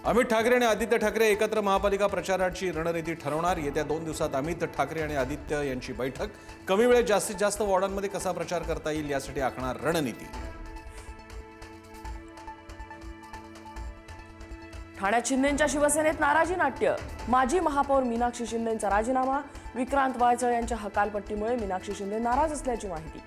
अमित ठाकरे आणि आदित्य ठाकरे एकत्र महापालिका प्रचाराची रणनीती ठरवणार। येत्या 2 दिवसात अमित ठाकरे आणि आदित्य यांची बैठक। कमी वेळेत जास्तीत जास्त वॉर्डांमध्ये कसा प्रचार करता येईल यासाठी आखणार रणनीती। ठाण्यात शिंदेंच्या शिवसेनेत नाराजी नाट्य। माजी महापौर मीनाक्षी शिंदेंचा राजीनामा। विक्रांत वायचळ यांच्या हकालपट्टीमुळे मीनाक्षी शिंदे नाराज असल्याची माहिती।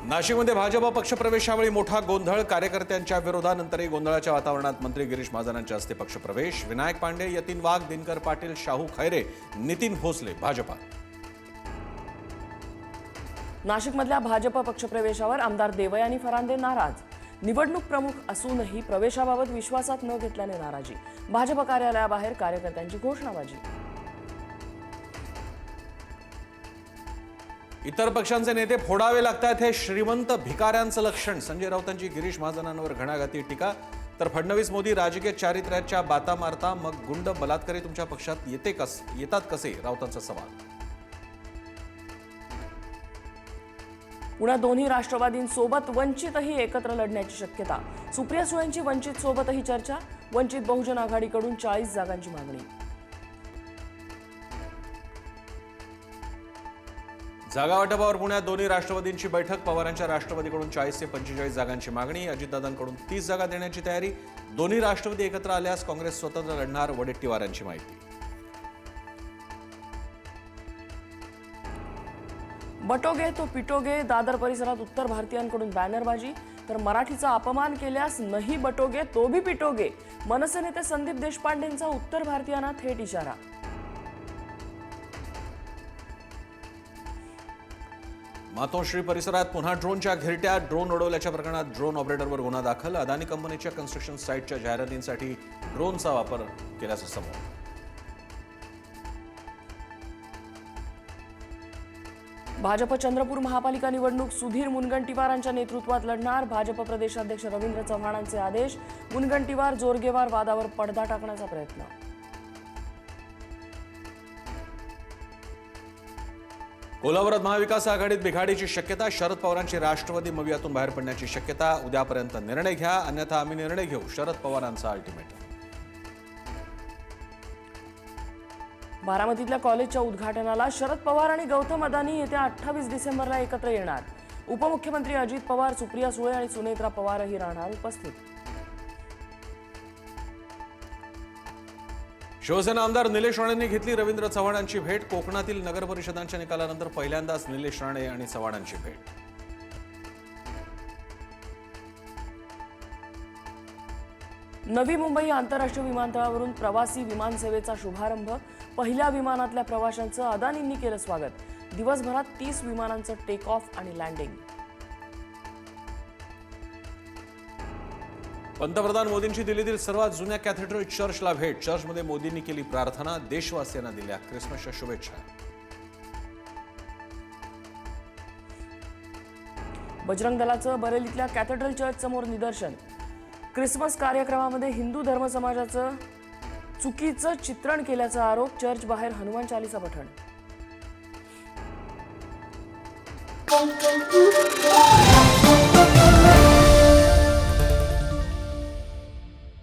नाशिकमध्ये भाजप पक्षप्रवेशावेळी मोठा गोंधळ। कार्यकर्त्यांच्या विरोधानंतरही गोंधळाच्या वातावरणात मंत्री गिरीश महाजनांच्या हस्ते पक्षप्रवेश। विनायक पांडे, यतीन वाघ, दिनकर पाटील, शाहू खैरे, नितीन भोसले भाजपा। नाशिकमधल्या भाजप पक्षप्रवेशावर आमदार देवयानी फरांदे नाराज। निवडणूक प्रमुख असूनही प्रवेशाबाबत विश्वासात न घेतल्याने नाराजी। भाजप कार्यालयाबाहेर कार्यकर्त्यांची घोषणाबाजी। इतर पक्षांचे नेते फोडावे लागतात हे श्रीमंत भिकाऱ्यांचं लक्षण। संजय राऊतांची गिरीश महाजनांवर घणाघाती टीका। तर फडणवीस मोदी राजकीय चारित्र्याच्या बाता मारता मग गुंड बलात्कारी तुमच्या पक्षात येतात कसे, राऊतांचा सवाल। पुण्यात दोन्ही राष्ट्रवादींसोबत वंचितही एकत्र लढण्याची शक्यता। सुप्रिया सुळेंची वंचित सोबतही चर्चा। वंचित बहुजन आघाडीकडून 40 जागांची मागणी। जागा वाटपावर पुण्यात दोन्ही राष्ट्रवादींची बैठक। पवारांच्या राष्ट्रवादीकडून 40 ते 45 जागांची मागणी। अजितदादांकडून 30 जागा देण्याची तयारी। दोन्ही राष्ट्रवादी एकत्र आल्यास काँग्रेस स्वतंत्र लढणार, वडेट्टीवारांची माहिती। बटोगे तो पिटोगे। दादर परिसरात उत्तर भारतीयांकडून बॅनरबाजी। तर मराठीचा अपमान केल्यास नाही बटोगे तो भी पिटोगे। मनसे नेते संदीप देशपांडेंचा उत्तर भारतीयांना थेट इशारा। मातोश्री परिसरात पुन्हा ड्रोनच्या घिरट्या। ड्रोन उडवल्याच्या प्रकरणात ड्रोन ऑपरेटरवर गुन्हा दाखल। अदानी कंपनीच्या कन्स्ट्रक्शन साईटच्या जाहिरातींसाठी ड्रोनचा वापर केल्याचं समोर। भाजप चंद्रपूर महापालिका निवडणूक सुधीर मुनगंटीवारांच्या नेतृत्वात लढणार। भाजप प्रदेशाध्यक्ष रवींद्र चव्हाणांचे आदेश। मुनगंटीवार जोरगेवार वादावर पडदा टाकण्याचा प्रयत्न। कोल्हापुरात महाविकास आघाडीत बिघाडीची शक्यता। शरद पवारांची राष्ट्रवादी मग यातून बाहेर पडण्याची शक्यता। उद्यापर्यंत निर्णय घ्या, अन्यथा आम्ही निर्णय घेऊ, शरद पवारांचा अल्टिमेटम। बारामतीतल्या कॉलेजच्या उद्घाटनाला शरद पवार आणि गौतम अदानी येत्या 28 डिसेंबरला एकत्र येणार। उपमुख्यमंत्री अजित पवार, सुप्रिया सुळे आणि सुनेत्रा पवारही राहणार उपस्थित। शिवसेना आमदार निलेश राणेंनी घेतली रवींद्र चव्हाणांची भेट। कोकणातील नगर परिषदांच्या निकालानंतर पहिल्यांदाच निलेश राणे आणि चव्हाणांची भेट। नवी मुंबई आंतरराष्ट्रीय विमानतळावरून प्रवासी विमानसेवेचा शुभारंभ। पहिल्या विमानातल्या प्रवाशांचं अदानींनी केलं स्वागत। दिवसभरात 30 विमानांचं टेक ऑफ आणि लँडिंग। पंतप्रधान मोदींची दिल्लीतील सर्वात जुन्या कॅथेड्रल चर्चला भेट। चर्चमध्ये मोदींनी केली प्रार्थना। देशवासियांना दिल्या ख्रिसमसच्या शुभेच्छा। बजरंग दलाचं बरेलीतल्या कॅथेड्रल चर्च समोर निदर्शन। ख्रिसमस कार्यक्रमामध्ये हिंदू धर्म समाजाचं चुकीचं चित्रण केल्याचा आरोप। चर्च बाहेर हनुमान चालीसा पठण।